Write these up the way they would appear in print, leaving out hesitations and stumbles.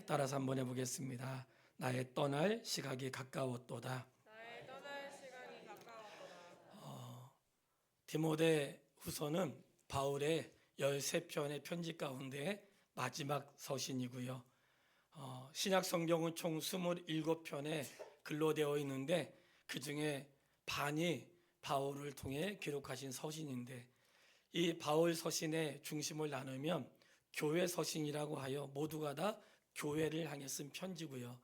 따라서 한번 해보겠습니다. 나의 떠날 시각이 가까웠도다. 나의 떠날 시간이 가까웠도다. 디모데 후서는 바울의 13편의 편지 가운데 마지막 서신이고요. 신약 성경은 총 27편에 글로 되어 있는데 그 중에 반이 바울을 통해 기록하신 서신인데, 이 바울 서신의 중심을 나누면 교회 서신이라고 하여 모두가 다 교회를 향해 쓴 편지고요.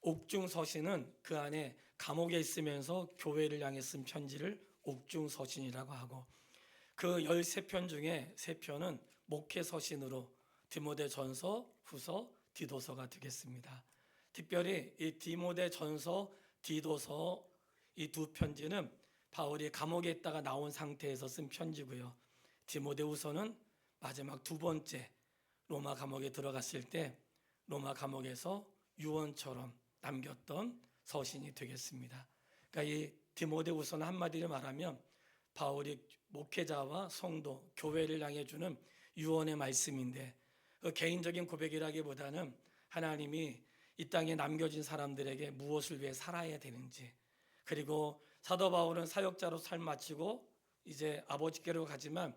옥중 서신은 그 안에 감옥에 있으면서 교회를 향해 쓴 편지를 옥중 서신이라고 하고, 그 13편 중에 3편은 목회 서신으로 디모데 전서, 후서, 디도서가 되겠습니다. 특별히 이 디모데 전서, 디도서 이 두 편지는 바울이 감옥에 있다가 나온 상태에서 쓴 편지고요. 디모데 후서는 마지막 두 번째 로마 감옥에 들어갔을 때 로마 감옥에서 유언처럼 남겼던 서신이 되겠습니다. 그러니까 이 디모데 후서는 한마디로 말하면 바울이 목회자와 성도, 교회를 향해 주는 유언의 말씀인데, 그 개인적인 고백이라기보다는 하나님이 이 땅에 남겨진 사람들에게 무엇을 위해 살아야 되는지, 그리고 사도 바울은 사역자로 삶 마치고 이제 아버지께로 가지만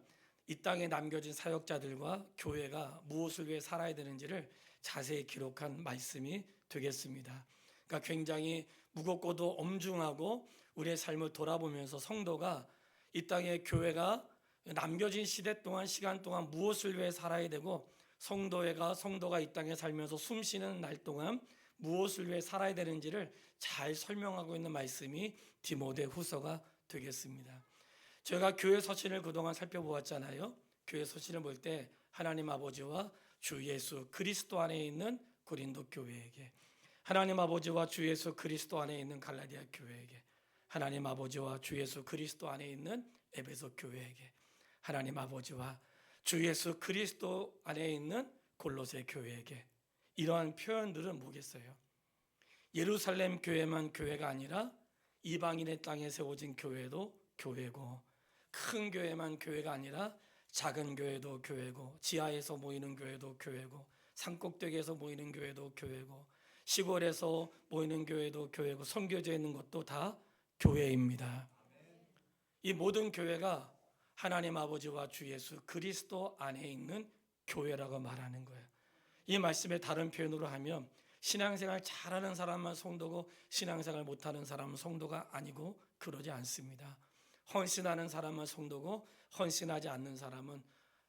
이 땅에 남겨진 사역자들과 교회가 무엇을 위해 살아야 되는지를 자세히 기록한 말씀이 되겠습니다. 그러니까 굉장히 무겁고도 엄중하고 우리의 삶을 돌아보면서 성도가 이 땅에 교회가 남겨진 시대 동안, 시간 동안 무엇을 위해 살아야 되고, 성도가 이 땅에 살면서 숨 쉬는 날 동안 무엇을 위해 살아야 되는지를 잘 설명하고 있는 말씀이 디모데 후서가 되겠습니다. 제가 교회 서신을 그동안 살펴보았잖아요. 교회 서신을 볼 때 하나님 아버지와 주 예수 그리스도 안에 있는 고린도 교회에게, 하나님 아버지와 주 예수 그리스도 안에 있는 갈라디아 교회에게, 하나님 아버지와 주 예수 그리스도 안에 있는 에베소 교회에게, 하나님 아버지와 주 예수 그리스도 안에 있는 골로새 교회에게, 이러한 표현들은 뭐겠어요? 예루살렘 교회만 교회가 아니라 이방인의 땅에 세워진 교회도 교회고, 큰 교회만 교회가 아니라 작은 교회도 교회고, 지하에서 모이는 교회도 교회고, 산꼭대기에서 모이는 교회도 교회고, 시골에서 모이는 교회도 교회고, 선교지에 있는 것도 다 교회입니다. 이 모든 교회가 하나님 아버지와 주 예수 그리스도 안에 있는 교회라고 말하는 거예요. 이 말씀의 다른 표현으로 하면 신앙생활 잘하는 사람만 성도고 신앙생활 못하는 사람은 성도가 아니고 그러지 않습니다. 헌신하는 사람은 성도고 헌신하지 않는 사람은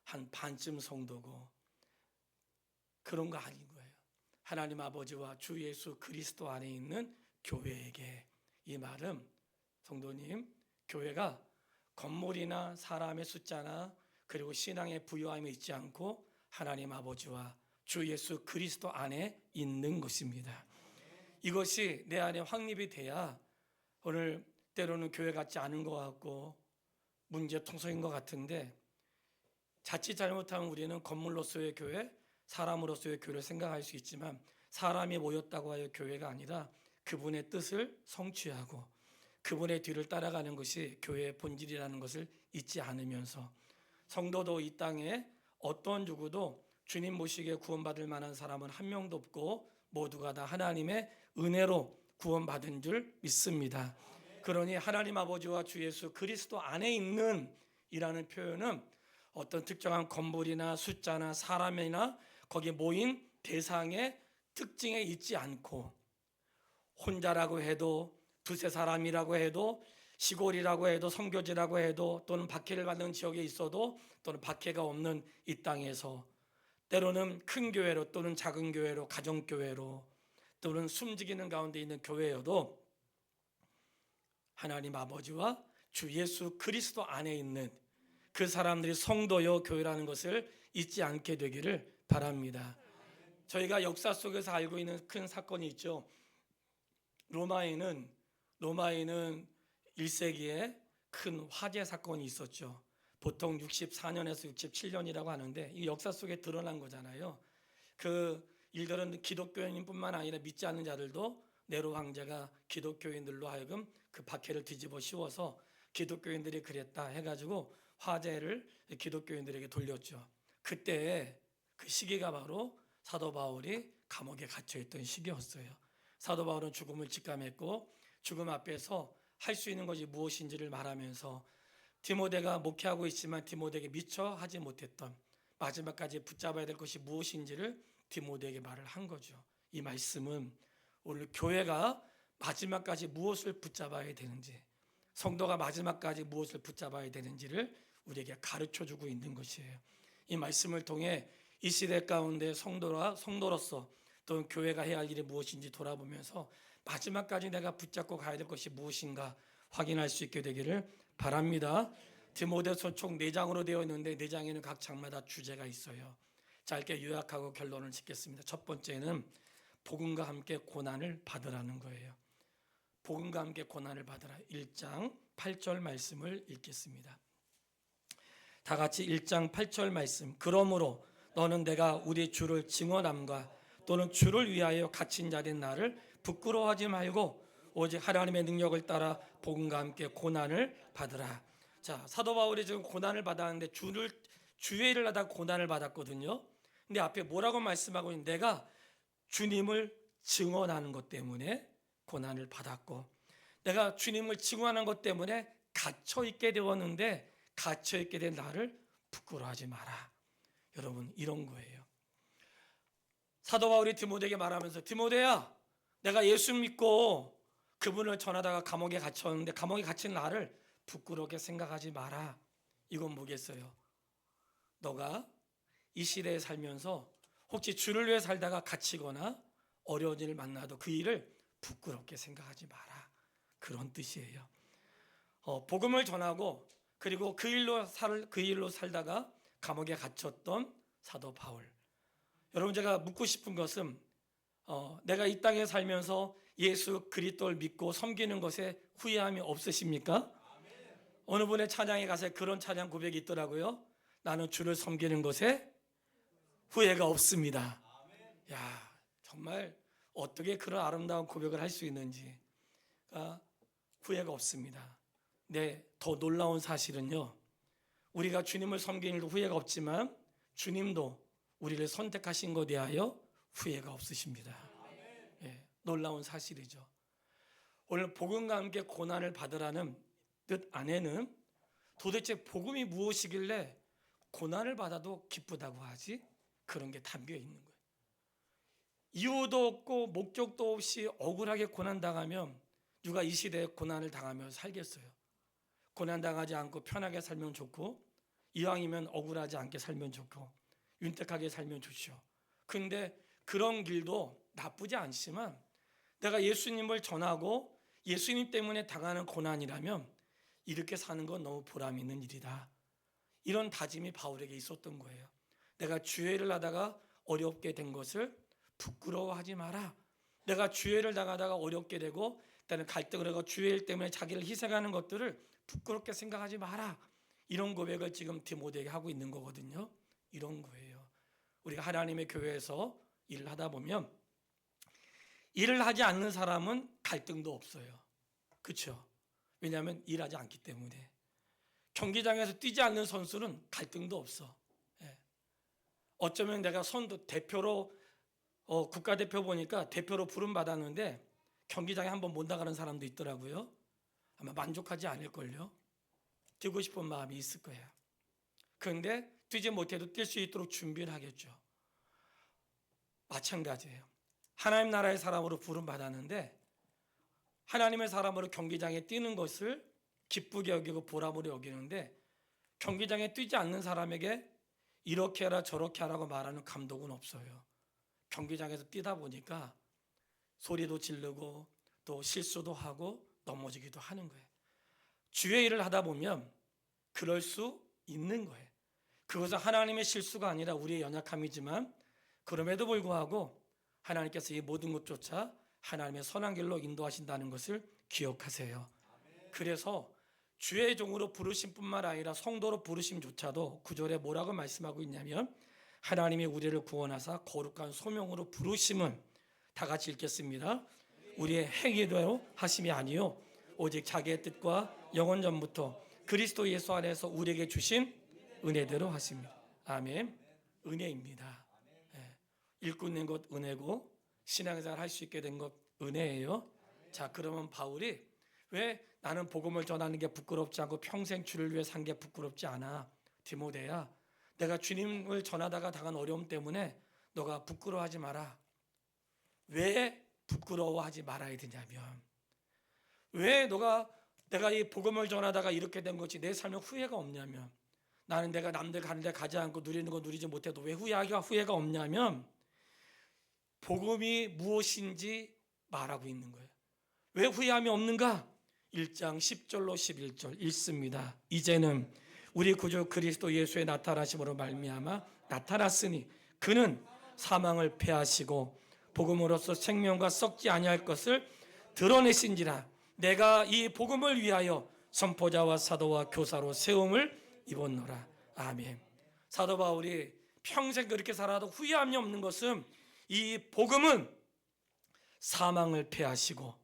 한 반쯤 성도고, 그런 거 아닌 거예요. 하나님 아버지와 주 예수 그리스도 안에 있는 교회에게, 이 말은 성도님, 교회가 건물이나 사람의 숫자나 그리고 신앙의 부유함이 있지 않고 하나님 아버지와 주 예수 그리스도 안에 있는 것입니다. 이것이 내 안에 확립이 돼야 오늘 때로는 교회 같지 않은 것 같고 문제통속인 것 같은데, 자칫 잘못하면 우리는 건물로서의 교회, 사람으로서의 교회를 생각할 수 있지만, 사람이 모였다고 하여 교회가 아니라 그분의 뜻을 성취하고 그분의 뒤를 따라가는 것이 교회의 본질이라는 것을 잊지 않으면서, 성도도 이 땅에 어떤 누구도 주님 모시기에 구원받을 만한 사람은 한 명도 없고 모두가 다 하나님의 은혜로 구원받은 줄 믿습니다. 그러니 하나님 아버지와 주 예수 그리스도 안에 있는 이라는 표현은 어떤 특정한 건물이나 숫자나 사람이나 거기에 모인 대상의 특징에 있지 않고, 혼자라고 해도, 두세 사람이라고 해도, 시골이라고 해도, 선교지라고 해도, 또는 박해를 받는 지역에 있어도, 또는 박해가 없는 이 땅에서, 때로는 큰 교회로 또는 작은 교회로, 가정교회로, 또는 숨지기는 가운데 있는 교회여도 하나님 아버지와 주 예수 그리스도 안에 있는 그 사람들이 성도요 교회라는 것을 잊지 않게 되기를 바랍니다. 저희가 역사 속에서 알고 있는 큰 사건이 있죠. 로마에는 1세기에 큰 화재 사건이 있었죠. 보통 64년에서 67년이라고 하는데 이 역사 속에 드러난 거잖아요. 그 일들은 기독교인뿐만 아니라 믿지 않는 자들도 네로 황제가 기독교인들로 하여금 그 박해를 뒤집어 씌워서 기독교인들이 그랬다 해가지고 화제를 기독교인들에게 돌렸죠. 그때 그 시기가 바로 사도 바울이 감옥에 갇혀있던 시기였어요. 사도 바울은 죽음을 직감했고 죽음 앞에서 할 수 있는 것이 무엇인지를 말하면서 디모데가 목회하고 있지만 디모데에게 미처 하지 못했던 마지막까지 붙잡아야 될 것이 무엇인지를 디모데에게 말을 한 거죠. 이 말씀은 오늘 교회가 마지막까지 무엇을 붙잡아야 되는지, 성도가 마지막까지 무엇을 붙잡아야 되는지를 우리에게 가르쳐주고 있는 것이에요. 이 말씀을 통해 이 시대 가운데 성도로서 또는 교회가 해야 할 일이 무엇인지 돌아보면서 마지막까지 내가 붙잡고 가야 될 것이 무엇인가 확인할 수 있게 되기를 바랍니다. 디모데서 총 4장으로 되어 있는데 4장에는 각 장마다 주제가 있어요. 짧게 요약하고 결론을 짓겠습니다. 첫 번째는 복음과 함께 고난을 받으라는 거예요. 복음과 함께 고난을 받으라. 1장 8절 말씀을 읽겠습니다. 다 같이 1장 8절 말씀. 그러므로 너는 내가 우리 주를 증언함과 또는 주를 위하여 갇힌 자된 나를 부끄러워하지 말고 오직 하나님의 능력을 따라 복음과 함께 고난을 받으라. 자, 사도 바울이 지금 고난을 받았는데 주의 일을 하다가 고난을 받았거든요. 근데 앞에 뭐라고 말씀하고 있는데 내가 주님을 증언하는 것 때문에 고난을 받았고 내가 주님을 증언하는 것 때문에 갇혀 있게 되었는데 갇혀 있게 된 나를 부끄러워하지 마라. 여러분, 이런 거예요. 사도 바울이 디모데에게 말하면서 디모데야, 내가 예수 믿고 그분을 전하다가 감옥에 갇혔는데 감옥에 갇힌 나를 부끄럽게 생각하지 마라. 이건 뭐겠어요? 너가 이 시대에 살면서 혹시 주를 위해 살다가 갇히거나 어려운 일을 만나도 그 일을 부끄럽게 생각하지 마라. 그런 뜻이에요. 복음을 전하고 그리고 그 일로 살다가 감옥에 갇혔던 사도 바울. 여러분, 제가 묻고 싶은 것은 내가 이 땅에 살면서 예수 그리스도를 믿고 섬기는 것에 후회함이 없으십니까? 어느 분의 찬양에 가서 그런 찬양 고백이 있더라고요. 나는 주를 섬기는 것에 후회가 없습니다. 야, 정말 어떻게 그런 아름다운 고백을 할 수 있는지. 후회가 없습니다. 네, 더 놀라운 사실은요, 우리가 주님을 섬기는 일도 후회가 없지만 주님도 우리를 선택하신 것에 대하여 후회가 없으십니다. 예, 놀라운 사실이죠. 오늘 복음과 함께 고난을 받으라는 뜻 안에는 도대체 복음이 무엇이길래 고난을 받아도 기쁘다고 하지? 그런 게 담겨 있는 거예요. 이유도 없고 목적도 없이 억울하게 고난당하면 누가 이 시대에 고난을 당하며 살겠어요? 고난당하지 않고 편하게 살면 좋고 이왕이면 억울하지 않게 살면 좋고 윤택하게 살면 좋죠. 근데 그런 길도 나쁘지 않지만 내가 예수님을 전하고 예수님 때문에 당하는 고난이라면 이렇게 사는 건 너무 보람 있는 일이다. 이런 다짐이 바울에게 있었던 거예요. 내가 주의를 하다가 어렵게 된 것을 부끄러워하지 마라. 내가 주의를 당하다가 어렵게 되고 일단은 갈등을 하고 주의 때문에 자기를 희생하는 것들을 부끄럽게 생각하지 마라. 이런 고백을 지금 디모데에게 하고 있는 거거든요. 이런 거예요. 우리가 하나님의 교회에서 일을 하다 보면 일을 하지 않는 사람은 갈등도 없어요. 그렇죠? 왜냐하면 일하지 않기 때문에. 경기장에서 뛰지 않는 선수는 갈등도 없어. 예. 어쩌면 내가 대표로 국가대표 보니까 대표로 부름 받았는데 경기장에 한번 못 나가는 사람도 있더라고요. 아마 만족하지 않을걸요. 뛰고 싶은 마음이 있을 거예요. 그런데 뛰지 못해도 뛸 수 있도록 준비를 하겠죠. 마찬가지예요. 하나님 나라의 사람으로 부름 받았는데 하나님의 사람으로 경기장에 뛰는 것을 기쁘게 여기고 보람으로 여기는데 경기장에 뛰지 않는 사람에게 이렇게 하라 저렇게 하라고 말하는 감독은 없어요. 경기장에서 뛰다 보니까 소리도 지르고 또 실수도 하고 넘어지기도 하는 거예요. 주의 일을 하다 보면 그럴 수 있는 거예요. 그것은 하나님의 실수가 아니라 우리의 연약함이지만 그럼에도 불구하고 하나님께서 이 모든 것조차 하나님의 선한 길로 인도하신다는 것을 기억하세요. 그래서 주의 종으로 부르심뿐만 아니라 성도로 부르심조차도 9절에 뭐라고 말씀하고 있냐면 하나님이 우리를 구원하사 거룩한 소명으로 부르심은 다 같이 읽겠습니다. 우리의 행위대로 하심이 아니요 오직 자기의 뜻과 영원 전부터 그리스도 예수 안에서 우리에게 주신 은혜대로 하십니다. 아멘. 은혜입니다. 일꾼 된 것 은혜고 신앙생활 할 수 있게 된 것 은혜예요. 자, 그러면 바울이 왜 나는 복음을 전하는 게 부끄럽지 않고 평생 주를 위해 산 게 부끄럽지 않아? 디모데야, 내가 주님을 전하다가 당한 어려움 때문에 너가 부끄러워하지 마라. 왜 부끄러워하지 말아야 되냐면, 왜 내가 이 복음을 전하다가 이렇게 된 거지 내 삶에 후회가 없냐면, 나는 내가 남들 가는 데 가지 않고 누리는 거 누리지 못해도 왜 후회가 없냐면, 복음이 무엇인지 말하고 있는 거예요. 왜 후회함이 없는가? 1장 10절로 11절 읽습니다. 이제는 우리 구주 그리스도 예수의 나타나심으로 말미암아 나타났으니 그는 사망을 패하시고 복음으로써 생명과 썩지 아니할 것을 드러내신지라. 내가 이 복음을 위하여 선포자와 사도와 교사로 세움을 입었노라. 아멘. 사도 바울이 평생 그렇게 살아도 후회함이 없는 것은 이 복음은 사망을 패하시고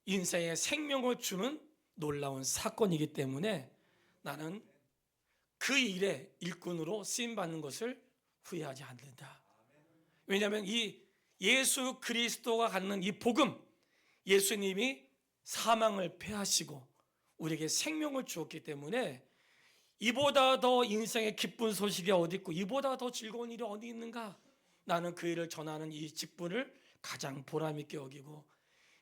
인생에 생명을 주는 놀라운 사건이기 때문에 나는 그 일에 일꾼으로 쓰임받는 것을 후회하지 않는다. 왜냐하면 이 예수 그리스도가 갖는 이 복음, 예수님이 사망을 패하시고 우리에게 생명을 주었기 때문에 이보다 더 인생의 기쁜 소식이 어디 있고 이보다 더 즐거운 일이 어디 있는가? 나는 그 일을 전하는 이 직분을 가장 보람 있게 여기고,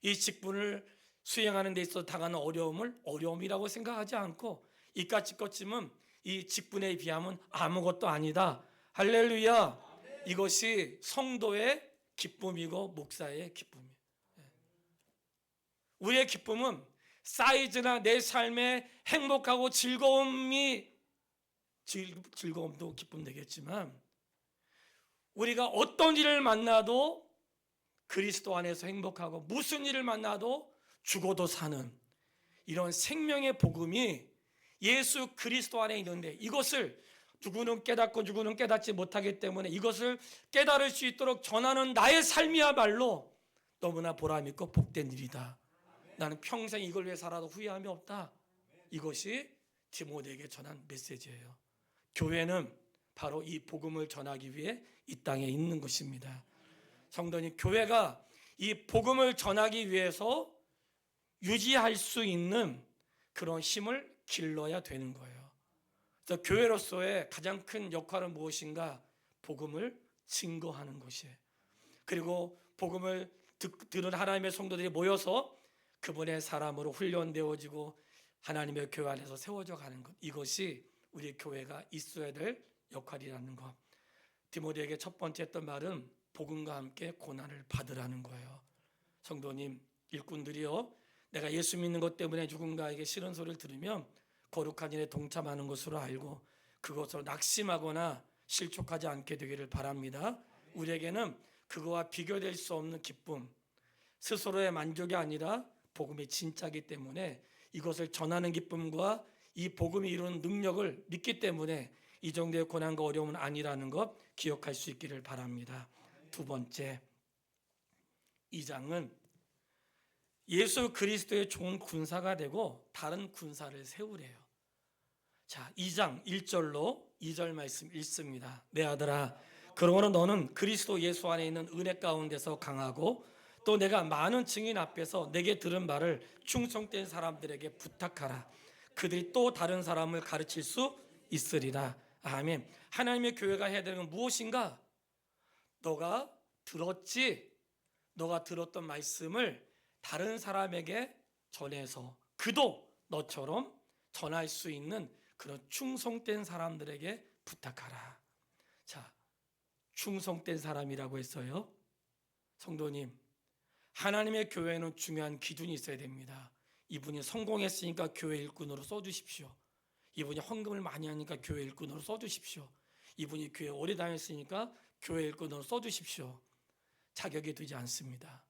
이 직분을 수행하는 데 있어서 당하는 어려움을 어려움이라고 생각하지 않고, 이깟 찌꺼짐은 이 직분에 비하면 아무것도 아니다. 할렐루야. 이것이 성도의 기쁨이고 목사의 기쁨이에요. 우리의 기쁨은 사이즈나 내 삶의 행복하고 즐거움도 기쁨 되겠지만, 우리가 어떤 일을 만나도 그리스도 안에서 행복하고 무슨 일을 만나도 죽어도 사는 이런 생명의 복음이 예수 그리스도 안에 있는데, 이것을 누구는 깨닫고 누구는 깨닫지 못하기 때문에 이것을 깨달을 수 있도록 전하는 나의 삶이야말로 너무나 보람있고 복된 일이다. 나는 평생 이걸 위해 살아도 후회함이 없다. 이것이 디모데에게 전한 메시지예요. 교회는 바로 이 복음을 전하기 위해 이 땅에 있는 것입니다. 성도님, 교회가 이 복음을 전하기 위해서 유지할 수 있는 그런 힘을 길러야 되는 거예요. 그래서 교회로서의 가장 큰 역할은 무엇인가? 복음을 증거하는 것이에요. 그리고 복음을 들은 하나님의 성도들이 모여서 그분의 사람으로 훈련되어지고 하나님의 교회 안에서 세워져 가는 것, 이것이 우리 교회가 있어야 될 역할이라는 것. 디모데에게 첫 번째 했던 말은 복음과 함께 고난을 받으라는 거예요. 성도님, 일꾼들이요, 내가 예수 믿는 것 때문에 누군가에게 싫은 소리를 들으면 거룩한 일에 동참하는 것으로 알고 그것으로 낙심하거나 실족하지 않게 되기를 바랍니다. 우리에게는 그거와 비교될 수 없는 기쁨, 스스로의 만족이 아니라 복음이 진짜이기 때문에 이것을 전하는 기쁨과 이 복음이 이루는 능력을 믿기 때문에 이 정도의 고난과 어려움은 아니라는 것 기억할 수 있기를 바랍니다. 두 번째, 2장은 예수 그리스도의 좋은 군사가 되고 다른 군사를 세우래요. 자, 2장 1절로 2절 말씀 읽습니다. 내 아들아, 그러므로 너는 그리스도 예수 안에 있는 은혜 가운데서 강하고 또 내가 많은 증인 앞에서 내게 들은 말을 충성된 사람들에게 부탁하라. 그들이 또 다른 사람을 가르칠 수 있으리라. 아멘. 하나님의 교회가 해야 되는 건 무엇인가? 너가 들었던 말씀을 다른 사람에게 전해서 그도 너처럼 전할 수 있는 그런 충성된 사람들에게 부탁하라. 자, 충성된 사람이라고 했어요. 성도님, 하나님의 교회는 중요한 기준이 있어야 됩니다. 이분이 성공했으니까 교회 일꾼으로 써주십시오. 이분이 헌금을 많이 하니까 교회 일꾼으로 써주십시오. 이분이 교회 오래 다녔으니까 교회 일꾼으로 써주십시오. 자격이 되지 않습니다.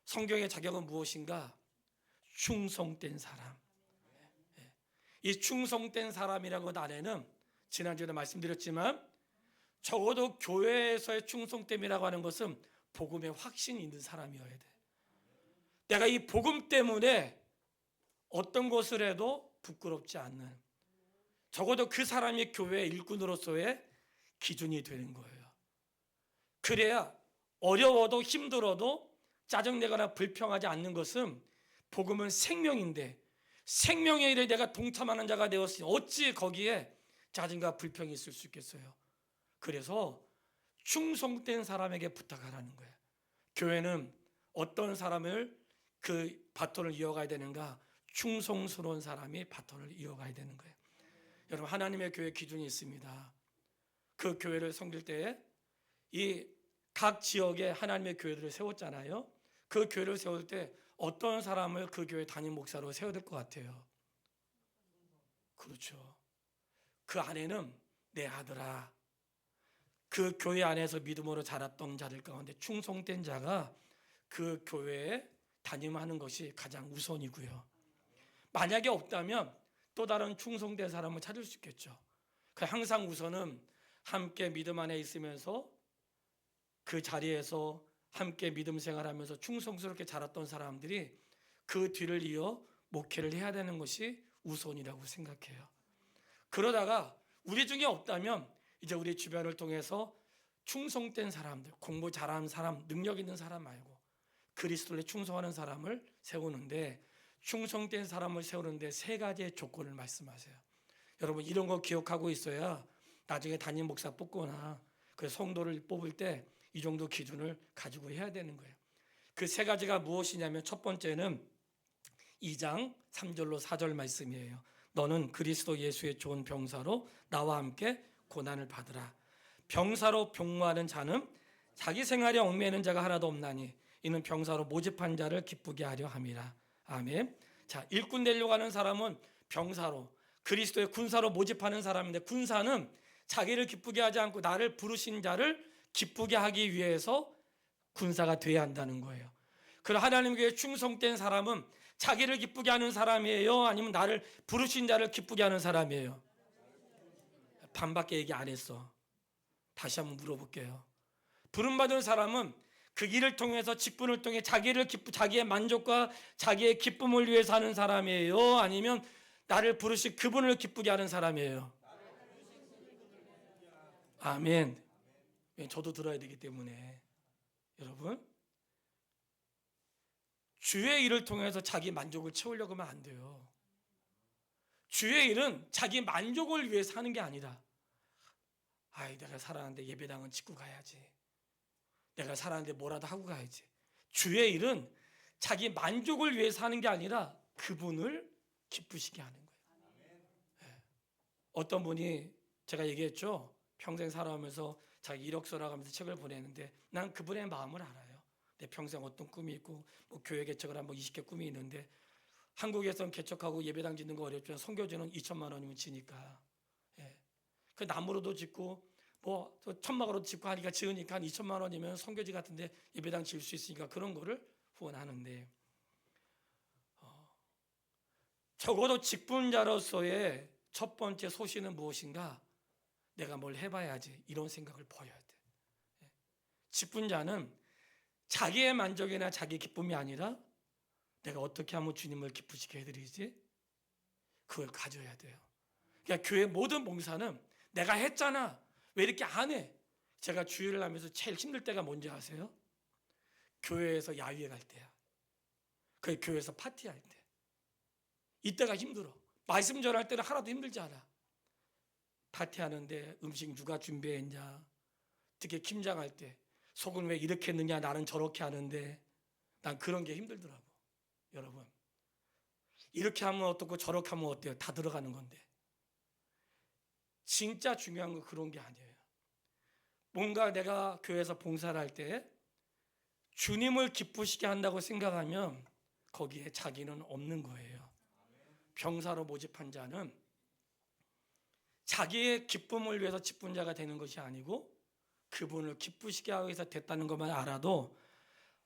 성경의 자격은 무엇인가? 충성된 사람. 이 충성된 사람이라는 것 안에는 지난주에 말씀드렸지만 적어도 교회에서의 충성됨이라고 하는 것은 복음의 확신이 있는 사람이어야 돼. 내가 이 복음 때문에 어떤 것을 해도 부끄럽지 않는, 적어도 그 사람이 교회 일꾼으로서의 기준이 되는 거예요. 그래야 어려워도 힘들어도 짜증내거나 불평하지 않는 것은 복음은 생명인데 생명의 일에 내가 동참하는 자가 되었으니 어찌 거기에 짜증과 불평이 있을 수 있겠어요. 그래서 충성된 사람에게 부탁하라는 거예요. 교회는 어떤 사람을 그 바톤을 이어가야 되는가? 충성스러운 사람이 바톤을 이어가야 되는 거예요. 여러분, 하나님의 교회 기준이 있습니다. 그 교회를 섬길 때 이 각 지역에 하나님의 교회들을 세웠잖아요. 그 교회를 세울 때 어떤 사람을 그 교회 담임 목사로 세워야 될 것 같아요? 그렇죠. 그 안에는 내 아들아, 그 교회 안에서 믿음으로 자랐던 자들 가운데 충성된 자가 그 교회에 담임하는 것이 가장 우선이고요. 만약에 없다면 또 다른 충성된 사람을 찾을 수 있겠죠. 그 항상 우선은 함께 믿음 안에 있으면서 그 자리에서 함께 믿음 생활하면서 충성스럽게 자랐던 사람들이 그 뒤를 이어 목회를 해야 되는 것이 우선이라고 생각해요. 그러다가 우리 중에 없다면 이제 우리 주변을 통해서 충성된 사람들, 공부 잘하는 사람, 능력 있는 사람 말고 그리스도에 충성하는 사람을 세우는데, 충성된 사람을 세우는데 세 가지의 조건을 말씀하세요. 여러분, 이런 거 기억하고 있어야 나중에 담임 목사 뽑거나 그 성도를 뽑을 때 이 정도 기준을 가지고 해야 되는 거예요. 그 세 가지가 무엇이냐면, 첫 번째는 2장 3절로 4절 말씀이에요. 너는 그리스도 예수의 좋은 병사로 나와 함께 고난을 받으라. 병사로 복무하는 자는 자기 생활에 얽매이는 자가 하나도 없나니 이는 병사로 모집한 자를 기쁘게 하려 함이라. 아멘. 자, 일꾼 되려고 하는 사람은 병사로, 그리스도의 군사로 모집하는 사람인데, 군사는 자기를 기쁘게 하지 않고 나를 부르신 자를 기쁘게 하기 위해서 군사가 돼야 한다는 거예요. 그럼 하나님 교회에 충성된 사람은 자기를 기쁘게 하는 사람이에요? 아니면 나를 부르신 자를 기쁘게 하는 사람이에요? 반밖에 얘기 안 했어. 다시 한번 물어볼게요. 부름받은 사람은 그 일을 통해서, 직분을 통해 자기의 만족과 자기의 기쁨을 위해서 하는 사람이에요? 아니면 나를 부르신 그분을 기쁘게 하는 사람이에요? 아멘. 저도 들어야 되기 때문에. 여러분, 주의 일을 통해서 자기 만족을 채우려고 하면 안 돼요. 주의 일은 자기 만족을 위해서 하는 게 아니라, 내가 살아는데 예배당은 짓고 가야지, 내가 살아는데 뭐라도 하고 가야지. 주의 일은 자기 만족을 위해서 하는 게 아니라 그분을 기쁘시게 하는 거예요. 네. 어떤 분이, 제가 얘기했죠, 평생 살아오면서 자기 이력서 나가면서 책을 보내는데 난 그분의 마음을 알아요. 내 평생 어떤 꿈이 있고, 뭐 교회 개척을 한 20개 꿈이 있는데, 한국에서는 개척하고 예배당 짓는 거 어렵지만 선교지는 2천만 원이면 지니까, 그 나무로도 짓고 뭐 천막으로도 짓고 하니까, 지으니까 한 2천만 원이면 선교지 같은데 예배당 지을 수 있으니까 그런 거를 후원하는데, 적어도 직분자로서의 첫 번째 소신은 무엇인가? 내가 뭘 해봐야지, 이런 생각을 보여야 돼. 직분자는 자기의 만족이나 자기 기쁨이 아니라 내가 어떻게 하면 주님을 기쁘시게 해드리지? 그걸 가져야 돼요. 그러니까 교회 모든 봉사는 내가 했잖아, 왜 이렇게 안 해? 제가 주일을 하면서 제일 힘들 때가 뭔지 아세요? 교회에서 야유회 갈 때야. 그 교회에서 파티할 때. 이때가 힘들어. 말씀 전할 때는 하나도 힘들지 않아. 파티하는데 음식 누가 준비했냐, 특히 김장할 때 속은 왜 이렇게 했느냐, 나는 저렇게 하는데, 난 그런 게 힘들더라고. 여러분, 이렇게 하면 어떻고 저렇게 하면 어때요? 다 들어가는 건데. 진짜 중요한 건 그런 게 아니에요. 뭔가 내가 교회에서 봉사를 할 때 주님을 기쁘시게 한다고 생각하면 거기에 자기는 없는 거예요. 병사로 모집한 자는 자기의 기쁨을 위해서 직분자가 되는 것이 아니고 그분을 기쁘시게 하기 위해서 됐다는 것만 알아도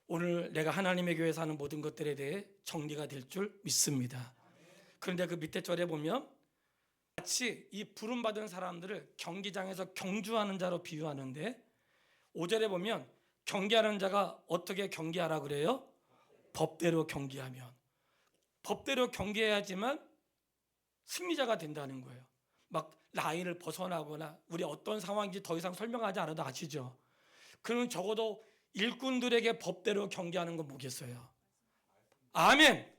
오늘 내가 하나님의 교회에서 하는 모든 것들에 대해 정리가 될 줄 믿습니다. 그런데 그 밑에 절에 보면 마치 이 부름받은 사람들을 경기장에서 경주하는 자로 비유하는데, 5절에 보면 경기하는 자가 어떻게 경기하라 그래요? 법대로 경기하면. 법대로 경기해야지만 승리자가 된다는 거예요. 막 라인을 벗어나거나, 우리 어떤 상황인지 더 이상 설명하지 않아도 아시죠? 그는 적어도 일꾼들에게 법대로 경계하는 건 뭐겠어요? 아멘.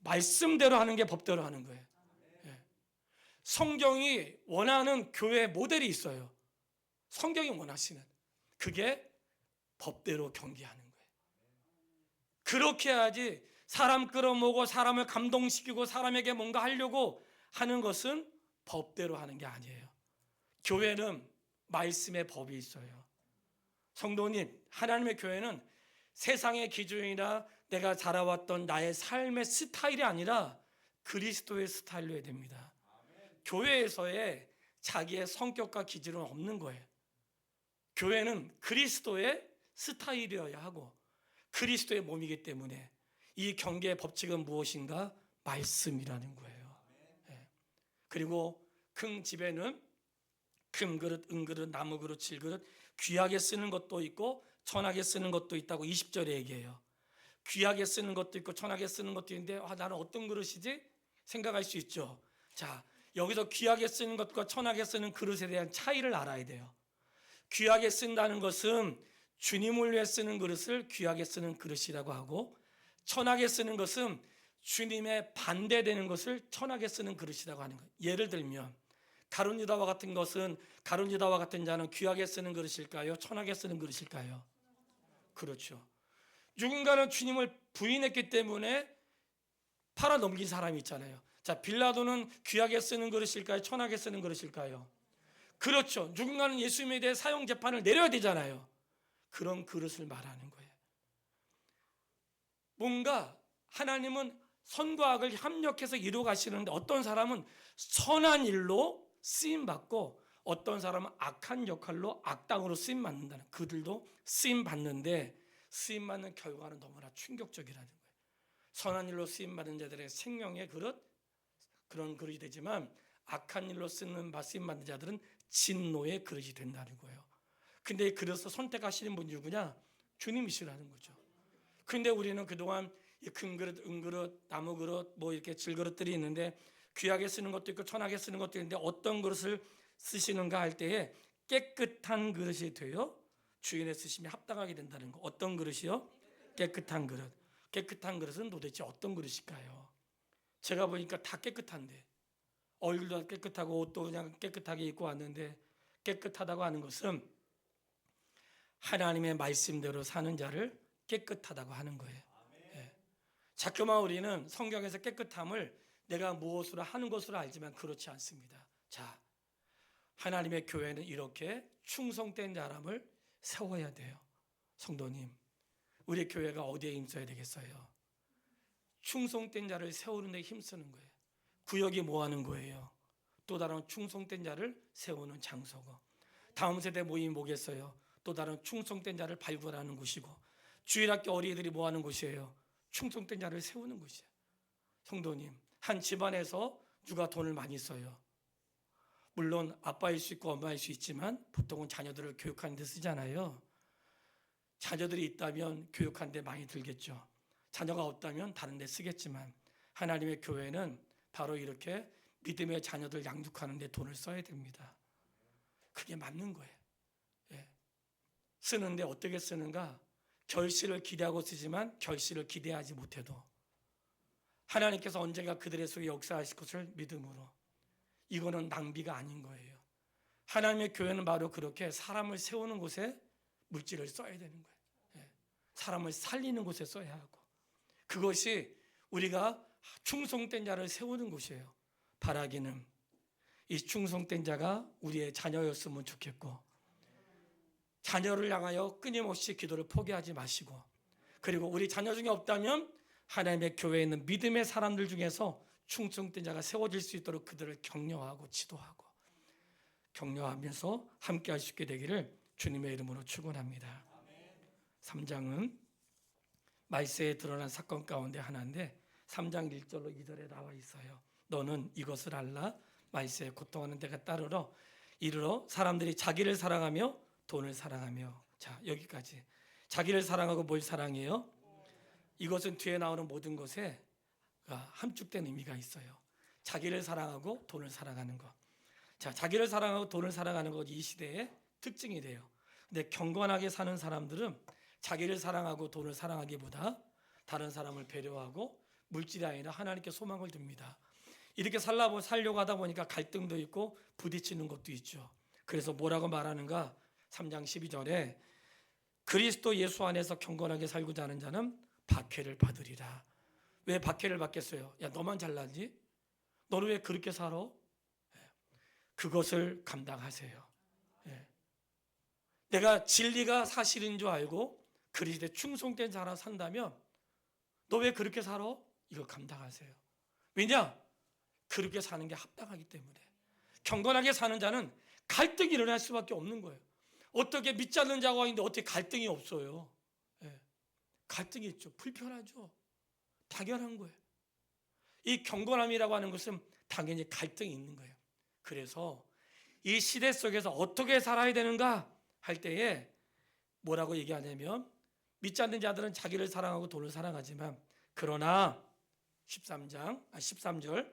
말씀대로 하는 게 법대로 하는 거예요. 예. 성경이 원하는 교회 모델이 있어요. 성경이 원하시는 그게 법대로 경계하는 거예요. 그렇게 해야지 사람 끌어모으고 사람을 감동시키고 사람에게 뭔가 하려고 하는 것은 법대로 하는 게 아니에요. 교회는 말씀의 법이 있어요. 성도님, 하나님의 교회는 세상의 기준이나 내가 자라왔던 나의 삶의 스타일이 아니라 그리스도의 스타일로 해야 됩니다. 교회에서의 자기의 성격과 기준은 없는 거예요. 교회는 그리스도의 스타일이어야 하고 그리스도의 몸이기 때문에 이 경계의 법칙은 무엇인가? 말씀이라는 거예요. 예. 그리고 큰 집에는 금그릇, 은그릇, 나무그릇, 질그릇 귀하게 쓰는 것도 있고 천하게 쓰는 것도 있다고 20절에 얘기해요. 귀하게 쓰는 것도 있고 천하게 쓰는 것도 있는데 나는 어떤 그릇이지? 생각할 수 있죠. 자, 여기서 귀하게 쓰는 것과 천하게 쓰는 그릇에 대한 차이를 알아야 돼요. 귀하게 쓴다는 것은 주님을 위해 쓰는 그릇을 귀하게 쓰는 그릇이라고 하고 천하게 쓰는 것은 주님의 반대되는 것을 천하게 쓰는 그릇이라고 하는 거예요. 예를 들면 가룟 유다와 같은 것은 가룟 유다와 같은 자는 귀하게 쓰는 그릇일까요? 천하게 쓰는 그릇일까요? 그렇죠. 누군가는 주님을 부인했기 때문에 팔아 넘긴 사람이 있잖아요. 자, 빌라도는 귀하게 쓰는 그릇일까요? 천하게 쓰는 그릇일까요? 그렇죠. 누군가는 예수님에 대해 사형 재판을 내려야 되잖아요. 그런 그릇을 말하는 거예요. 뭔가 하나님은 선과 악을 협력해서 이루어 가시는데 어떤 사람은 선한 일로 쓰임 받고 어떤 사람은 악한 역할로 악당으로 쓰임 받는다는, 그들도 쓰임 받는데 쓰임 받는 결과는 너무나 충격적이라는 거예요. 선한 일로 쓰임 받은 자들의 생명의 그릇, 그런 그릇이 되지만 악한 일로 쓰임 받는 자들은 진노의 그릇이 된다는 거예요. 근데 그래서 선택하시는 분이 누구냐? 주님이시라는 거죠. 근데 우리는 그동안 금그릇, 은그릇, 나무그릇, 뭐 이렇게 질그릇들이 있는데 귀하게 쓰는 것도 있고 천하게 쓰는 것도 있는데 어떤 그릇을 쓰시는가 할 때에 깨끗한 그릇이 되어 주인의 쓰심에 합당하게 된다는 거. 어떤 그릇이요? 깨끗한 그릇. 깨끗한 그릇은 도대체 어떤 그릇일까요? 제가 보니까 다 깨끗한데 얼굴도 깨끗하고 옷도 그냥 깨끗하게 입고 왔는데 깨끗하다고 하는 것은 하나님의 말씀대로 사는 자를 깨끗하다고 하는 거예요. 예. 자꾸만 우리는 성경에서 깨끗함을 내가 무엇으로 하는 것으로 알지만 그렇지 않습니다. 자, 하나님의 교회는 이렇게 충성된 사람을 세워야 돼요. 성도님, 우리 교회가 어디에 힘써야 되겠어요? 충성된 자를 세우는 데 힘쓰는 거예요. 구역이 뭐 하는 거예요? 또 다른 충성된 자를 세우는 장소고, 다음 세대 모임이 뭐겠어요? 또 다른 충성된 자를 발굴하는 곳이고, 주일학교 어린이들이 뭐 하는 곳이에요? 충성된 자를 세우는 곳이에요. 성도님, 한 집안에서 누가 돈을 많이 써요? 물론 아빠일 수 있고 엄마일 수 있지만 보통은 자녀들을 교육하는 데 쓰잖아요. 자녀들이 있다면 교육하는 데 많이 들겠죠. 자녀가 없다면 다른 데 쓰겠지만 하나님의 교회는 바로 이렇게 믿음의 자녀들 양육하는 데 돈을 써야 됩니다. 그게 맞는 거예요. 예. 쓰는데 어떻게 쓰는가? 결실을 기대하고 쓰지만 결실을 기대하지 못해도 하나님께서 언젠가 그들의 속에 역사하실 것을 믿음으로, 이거는 낭비가 아닌 거예요. 하나님의 교회는 바로 그렇게 사람을 세우는 곳에 물질을 써야 되는 거예요. 예. 사람을 살리는 곳에 써야 하고, 그것이 우리가 충성된 자를 세우는 곳이에요. 바라기는 이 충성된 자가 우리의 자녀였으면 좋겠고, 자녀를 향하여 끊임없이 기도를 포기하지 마시고, 그리고 우리 자녀 중에 없다면 하나님의 교회에 있는 믿음의 사람들 중에서 충성된 자가 세워질 수 있도록 그들을 격려하고 지도하고 격려하면서 함께 할 수 있게 되기를 주님의 이름으로 축원합니다. 3장은 말세에 드러난 사건 가운데 하나인데 3장 1절로 2절에 나와 있어요. 너는 이것을 알라. 말세에 고통하는 데가 따르러 이르러 사람들이 자기를 사랑하며 돈을 사랑하며. 자, 여기까지. 자기를 사랑하고 뭘 사랑해요? 이것은 뒤에 나오는 모든 것에 함축된 의미가 있어요. 자기를 사랑하고 돈을 사랑하는 것. 자, 자기를 사랑하고 돈을 사랑하는 것, 이 시대의 특징이 돼요. 근데 경건하게 사는 사람들은 자기를 사랑하고 돈을 사랑하기보다 다른 사람을 배려하고 물질이 아니라 하나님께 소망을 둡니다. 이렇게 살려고 하다 보니까 갈등도 있고 부딪히는 것도 있죠. 그래서 뭐라고 말하는가? 3장 12절에 그리스도 예수 안에서 경건하게 살고자 하는 자는 박해를 받으리라. 왜 박해를 받겠어요? 야, 너만 잘나지? 너는 왜 그렇게 살아? 그것을 감당하세요. 내가 진리가 사실인 줄 알고 그리스도에 충성된 자라 산다면 너 왜 그렇게 살아? 이거 감당하세요. 왜냐? 그렇게 사는 게 합당하기 때문에. 경건하게 사는 자는 갈등이 일어날 수밖에 없는 거예요. 어떻게 믿지 않는 자가 있는데 어떻게 갈등이 없어요? 갈등이 있죠. 불편하죠. 당연한 거예요. 이 경건함이라고 하는 것은 당연히 갈등이 있는 거예요. 그래서 이 시대 속에서 어떻게 살아야 되는가 할 때에 뭐라고 얘기하냐면 믿지 않는 자들은 자기를 사랑하고 돈을 사랑하지만 그러나 13절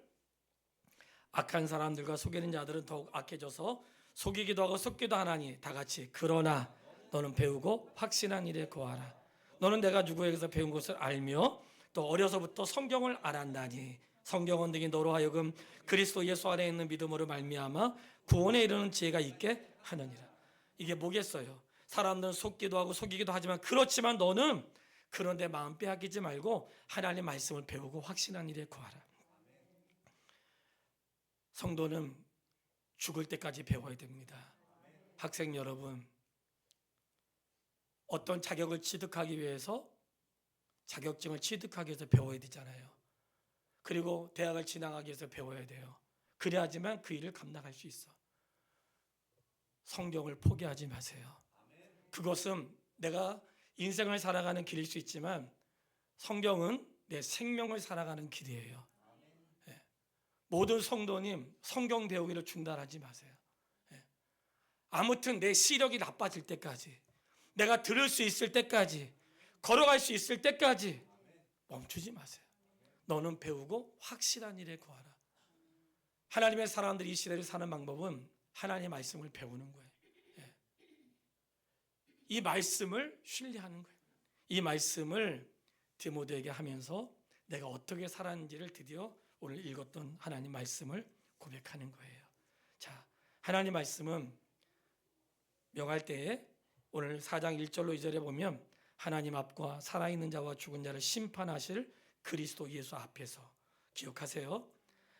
악한 사람들과 속이는 자들은 더욱 악해져서 속이기도 하고 속기도 하나니 다 같이 그러나 너는 배우고 확신한 일에 거하라. 너는 내가 누구에게서 배운 것을 알며 또 어려서부터 성경을 알았나니 성경은 등이 너로 하여금 그리스도 예수 안에 있는 믿음으로 말미암아 구원에 이르는 지혜가 있게 하느니라. 이게 뭐겠어요? 사람들은 속기도 하고 속이기도 하지만 그렇지만 너는 그런데 마음 빼앗기지 말고 하나님의 말씀을 배우고 확신한 일에 거하라. 성도는 죽을 때까지 배워야 됩니다. 학생 여러분, 어떤 자격을 취득하기 위해서 자격증을 취득하기 위해서 배워야 되잖아요. 그리고 대학을 진학하기 위해서 배워야 돼요. 그래야지만 그 일을 감당할 수 있어. 성경을 포기하지 마세요. 그것은 내가 인생을 살아가는 길일 수 있지만 성경은 내 생명을 살아가는 길이에요. 모든 성도님 성경 배우기를 중단하지 마세요. 아무튼 내 시력이 나빠질 때까지, 내가 들을 수 있을 때까지, 걸어갈 수 있을 때까지 멈추지 마세요. 너는 배우고 확실한 일에 거하라. 하나님의 사람들이 이 시대를 사는 방법은 하나님의 말씀을 배우는 거예요. 이 말씀을 신뢰하는 거예요. 이 말씀을 디모데에게 하면서 내가 어떻게 살았는지를 드디어 오늘 읽었던 하나님 말씀을 고백하는 거예요. 자, 하나님 말씀은 명할 때에 오늘 4장 1절로 2절에 보면 하나님 앞과 살아있는 자와 죽은 자를 심판하실 그리스도 예수 앞에서 기억하세요.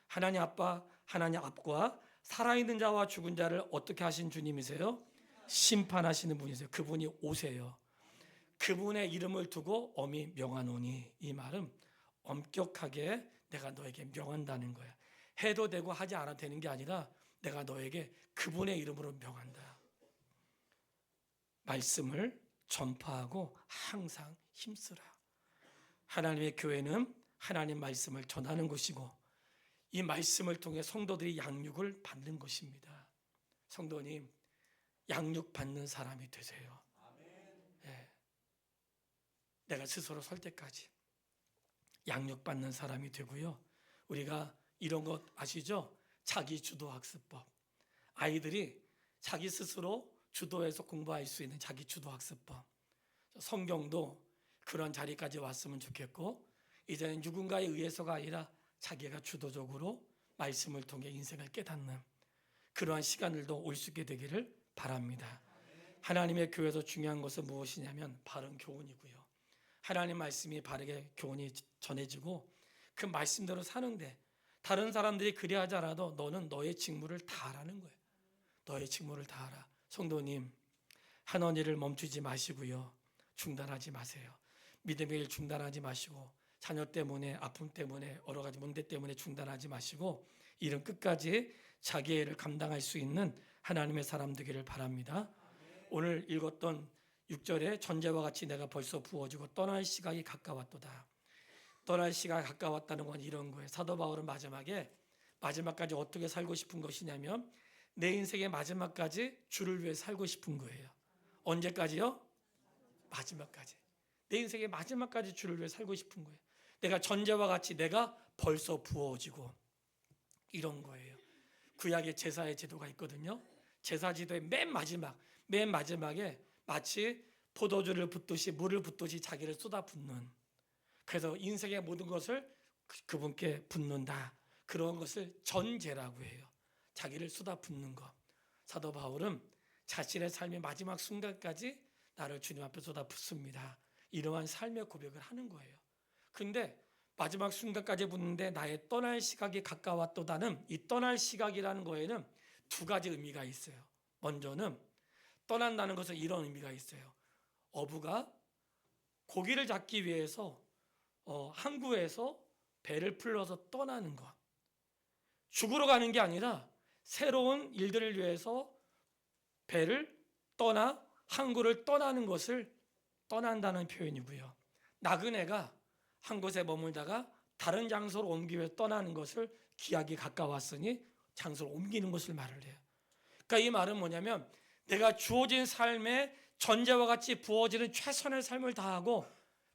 하나님 앞과 살아있는 자와 죽은 자를 어떻게 하신 주님이세요? 심판하시는 분이세요. 그분이 오세요. 그분의 이름을 두고 엄히 명하노니, 이 말은 엄격하게 내가 너에게 명한다는 거야. 해도 되고 하지 않아도 되는 게 아니라 내가 너에게 그분의 이름으로 명한다. 말씀을 전파하고 항상 힘쓰라. 하나님의 교회는 하나님 말씀을 전하는 것이고 이 말씀을 통해 성도들이 양육을 받는 것입니다. 성도님, 양육 받는 사람이 되세요. 내가 스스로 설 때까지 양육 받는 사람이 되고요. 우리가 이런 것 아시죠? 자기 주도 학습법. 아이들이 자기 스스로 주도해서 공부할 수 있는 자기 주도 학습법. 성경도 그런 자리까지 왔으면 좋겠고 이제는 누군가에 의해서가 아니라 자기가 주도적으로 말씀을 통해 인생을 깨닫는 그러한 시간들도 올 수 있게 되기를 바랍니다. 하나님의 교회에서 중요한 것은 무엇이냐면 바른 교훈이고요. 하나님 말씀이 바르게 교훈이 전해지고 그 말씀대로 사는데 다른 사람들이 그리하지 않아도 너는 너의 직무를 다하라는 거예요. 너의 직무를 다하라. 성도님, 하는 일을 멈추지 마시고요. 중단하지 마세요. 믿음의 일 중단하지 마시고 자녀 때문에 아픔 때문에 여러 가지 문제 때문에 중단하지 마시고 일은 끝까지 자기의 일을 감당할 수 있는 하나님의 사람 되기를 바랍니다. 오늘 읽었던 6절에 전제와 같이 내가 벌써 부어지고 떠날 시각이 가까웠도다. 떠날 시각이 가까웠다는 건 이런 거예요. 사도 바울은 마지막까지 어떻게 살고 싶은 것이냐면 내 인생의 마지막까지 주를 위해 살고 싶은 거예요. 언제까지요? 마지막까지. 내 인생의 마지막까지 주를 위해 살고 싶은 거예요. 내가 전제와 같이 내가 벌써 부어지고 이런 거예요. 구약의 제사의 제도가 있거든요. 제사 지도의 맨 마지막에 마치 포도주를 붓듯이 물을 붓듯이 자기를 쏟아붓는, 그래서 인생의 모든 것을 그분께 붓는다, 그런 것을 전제라고 해요. 자기를 쏟아붓는 것. 사도 바울은 자신의 삶의 마지막 순간까지 나를 주님 앞에 쏟아붓습니다, 이러한 삶의 고백을 하는 거예요. 근데 마지막 순간까지 붓는데 나의 떠날 시각이 가까웠도다는 이 떠날 시각이라는 거에는 두 가지 의미가 있어요. 먼저는 떠난다는 것은 이런 의미가 있어요. 어부가 고기를 잡기 위해서 항구에서 배를 풀러서 떠나는 것. 죽으러 가는 게 아니라 새로운 일들을 위해서 배를 떠나 항구를 떠나는 것을 떠난다는 표현이고요. 나그네가 한 곳에 머물다가 다른 장소로 옮기기 위해 떠나는 것을 기약이 가까웠으니 장소를 옮기는 것을 말을 해요. 그러니까 이 말은 뭐냐면 내가 주어진 삶에 전제와 같이 부어지는 최선의 삶을 다하고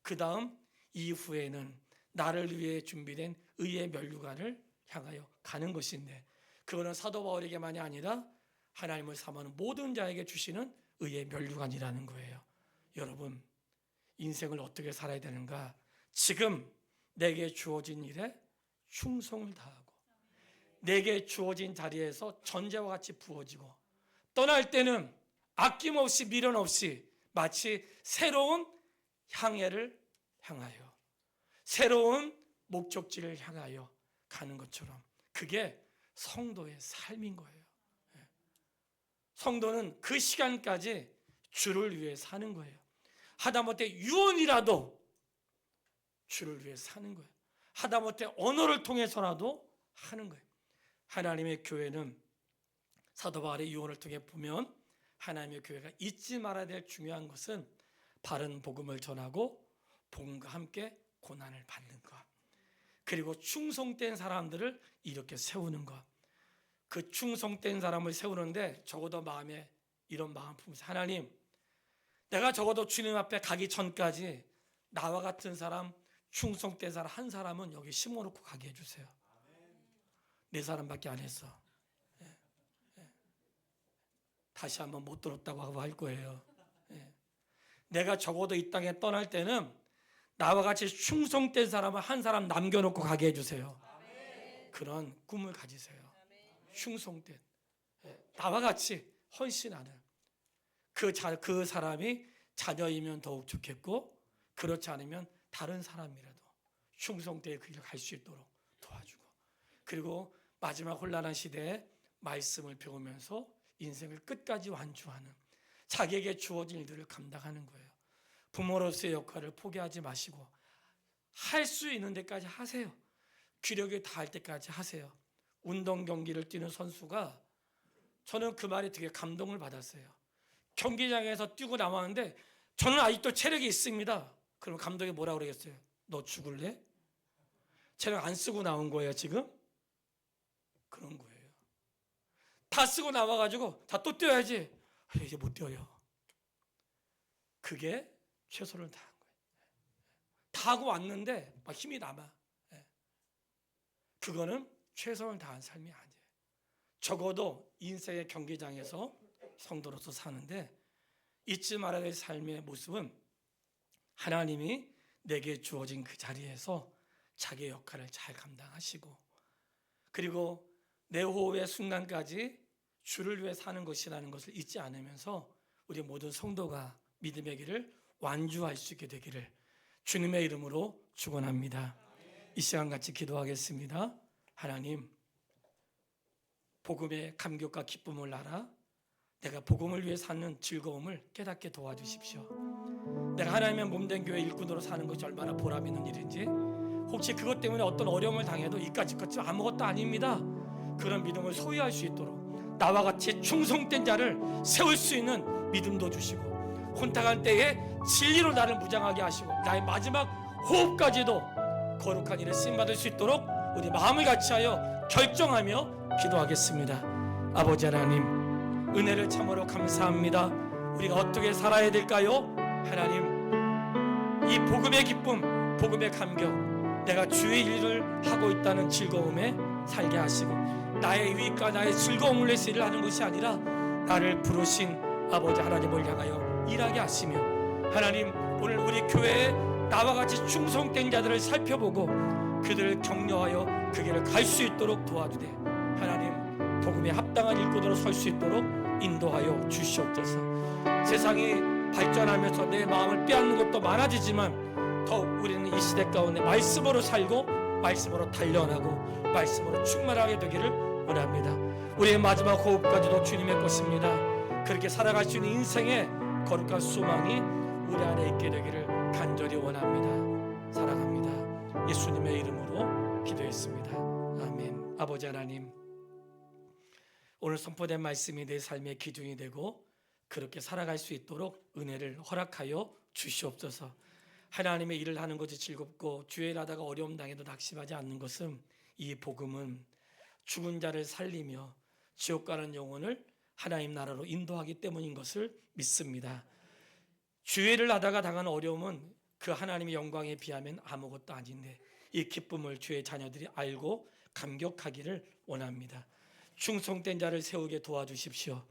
그 다음 이후에는 나를 위해 준비된 의의 면류관을 향하여 가는 것인데, 그거는 사도 바울에게만이 아니라 하나님을 사모하는 모든 자에게 주시는 의의 면류관이라는 거예요. 여러분, 인생을 어떻게 살아야 되는가? 지금 내게 주어진 일에 충성을 다하고 내게 주어진 자리에서 전제와 같이 부어지고, 떠날 때는 아낌없이 미련 없이 마치 새로운 향해를 향하여 새로운 목적지를 향하여 가는 것처럼, 그게 성도의 삶인 거예요. 성도는 그 시간까지 주를 위해 사는 거예요. 하다못해 유언이라도 주를 위해 사는 거예요. 하다못해 언어를 통해서라도 하는 거예요. 하나님의 교회는 사도 바울의 유언을 통해 보면 하나님의 교회가 잊지 말아야 될 중요한 것은 바른 복음을 전하고 복음과 함께 고난을 받는 것, 그리고 충성된 사람들을 이렇게 세우는 것. 그 충성된 사람을 세우는데 적어도 마음에 이런 마음 품으세요. 하나님, 내가 적어도 주님 앞에 가기 전까지 나와 같은 사람, 충성된 사람 한 사람은 여기 심어놓고 가게 해주세요. 네 사람밖에 안 했어. 다시 한번 못 들었다고 하고 할 거예요. 내가 적어도 이 땅에 떠날 때는 나와 같이 충성된 사람을 한 사람 남겨놓고 가게 해주세요. 그런 꿈을 가지세요. 충성된, 나와 같이 헌신하는 그 사람이 자녀이면 더욱 좋겠고, 그렇지 않으면 다른 사람이라도 충성되게 그 길을 갈 수 있도록 도와주고, 그리고 마지막 혼란한 시대에 말씀을 배우면서 인생을 끝까지 완주하는, 자기에게 주어진 일들을 감당하는 거예요. 부모로서의 역할을 포기하지 마시고 할 수 있는 데까지 하세요. 귀력이 닿을 때까지 하세요. 운동 경기를 뛰는 선수가, 저는 그 말에 되게 감동을 받았어요. 경기장에서 뛰고 나왔는데 저는 아직도 체력이 있습니다. 그럼 감독이 뭐라고 그러겠어요? 너 죽을래? 체력 안 쓰고 나온 거예요 지금? 그런 거예요. 다 쓰고 나와가지고 다 또 뛰어야지. 이제 못 뛰어요. 그게 최선을 다한 거예요. 다 하고 왔는데 막 힘이 남아. 그거는 최선을 다한 삶이 아니에요. 적어도 인생의 경기장에서 성도로서 사는데 잊지 말아야 될 삶의 모습은 하나님이 내게 주어진 그 자리에서 자기의 역할을 잘 감당하시고, 그리고 내 호흡의 순간까지 주를 위해 사는 것이라는 것을 잊지 않으면서 우리 모든 성도가 믿음의 길을 완주할 수 있게 되기를 주님의 이름으로 축원합니다. 이 시간 같이 기도하겠습니다. 하나님, 복음의 감격과 기쁨을 알아 내가 복음을 위해 사는 즐거움을 깨닫게 도와주십시오. 내가 하나님의 몸된 교회 일꾼으로 사는 것이 얼마나 보람 있는 일인지, 혹시 그것 때문에 어떤 어려움을 당해도 이까짓 것이 아무것도 아닙니다, 그런 믿음을 소유할 수 있도록 나와 같이 충성된 자를 세울 수 있는 믿음도 주시고, 혼탁한 때에 진리로 나를 무장하게 하시고 나의 마지막 호흡까지도 거룩한 일에 쓰임받을 수 있도록 우리 마음을 같이하여 결정하며 기도하겠습니다. 아버지 하나님, 은혜를 참으로 감사합니다. 우리가 어떻게 살아야 될까요? 하나님, 이 복음의 기쁨, 복음의 감격, 내가 주의 일을 하고 있다는 즐거움에 살게 하시고, 나의 유익과 나의 즐거움을 위해서 일을 하는 것이 아니라 나를 부르신 아버지 하나님을 향하여 일하게 하시며 하나님 오늘 우리 교회에 나와 같이 충성된 자들을 살펴보고 그들을 격려하여 그 길을 갈 수 있도록 도와주되 하나님 복음에 합당한 일꾼으로 설 수 있도록 인도하여 주시옵소서. 세상이 발전하면서 내 마음을 빼앗는 것도 많아지지만 더욱 우리는 이 시대 가운데 말씀으로 살고 말씀으로 단련하고 말씀으로 충만하게 되기를 원합니다. 우리의 마지막 호흡까지도 주님의 것입니다. 그렇게 살아갈 수 있는 인생의 거룩한 소망이 우리 안에 있게 되기를 간절히 원합니다. 사랑합니다. 예수님의 이름으로 기도했습니다. 아멘. 아버지 하나님, 오늘 선포된 말씀이 내 삶의 기준이 되고 그렇게 살아갈 수 있도록 은혜를 허락하여 주시옵소서. 하나님의 일을 하는 것이 즐겁고 주의 일 하다가 어려움 당해도 낙심하지 않는 것은 이 복음은 죽은 자를 살리며 지옥 가는 영혼을 하나님 나라로 인도하기 때문인 것을 믿습니다. 주의 일을 하다가 당하는 어려움은 그 하나님의 영광에 비하면 아무것도 아닌데 이 기쁨을 주의 자녀들이 알고 감격하기를 원합니다. 충성된 자를 세우게 도와주십시오.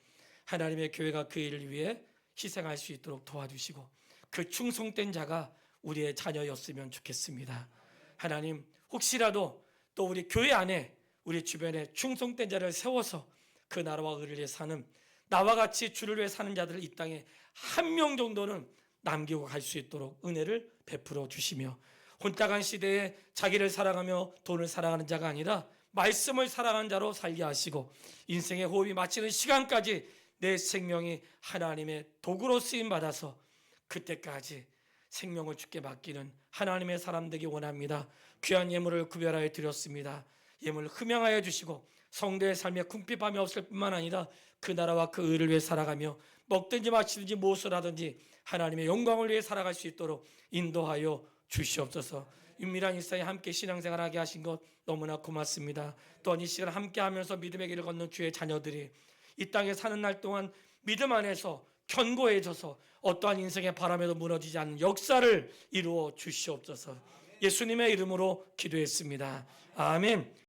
하나님의 교회가 그 일을 위해 희생할 수 있도록 도와주시고 그 충성된 자가 우리의 자녀였으면 좋겠습니다. 하나님, 혹시라도 또 우리 교회 안에 우리 주변에 충성된 자를 세워서 그 나라와 의를 위해 사는 나와 같이 주를 위해 사는 자들을 이 땅에 한 명 정도는 남기고 갈 수 있도록 은혜를 베풀어 주시며 혼탁한 시대에 자기를 사랑하며 돈을 사랑하는 자가 아니라 말씀을 사랑하는 자로 살게 하시고 인생의 호흡이 마치는 시간까지 내 생명이 하나님의 도구로 쓰임 받아서 그때까지 생명을 주께 맡기는 하나님의 사람 되기 원합니다. 귀한 예물을 구별하여 드렸습니다. 예물을 흠양하여 주시고 성도의 삶에 궁핍함이 없을 뿐만 아니라 그 나라와 그 의를 위해 살아가며 먹든지 마시든지 무엇을 하든지 하나님의 영광을 위해 살아갈 수 있도록 인도하여 주시옵소서. 윤밀한 일상에 함께 신앙생활하게 하신 것 너무나 고맙습니다. 또한 이 시간 함께 하면서 믿음의 길을 걷는 주의 자녀들이 이 땅에 사는 날 동안 믿음 안에서 견고해져서 어떠한 인생의 바람에도 무너지지 않는 역사를 이루어 주시옵소서. 예수님의 이름으로 기도했습니다. 아멘.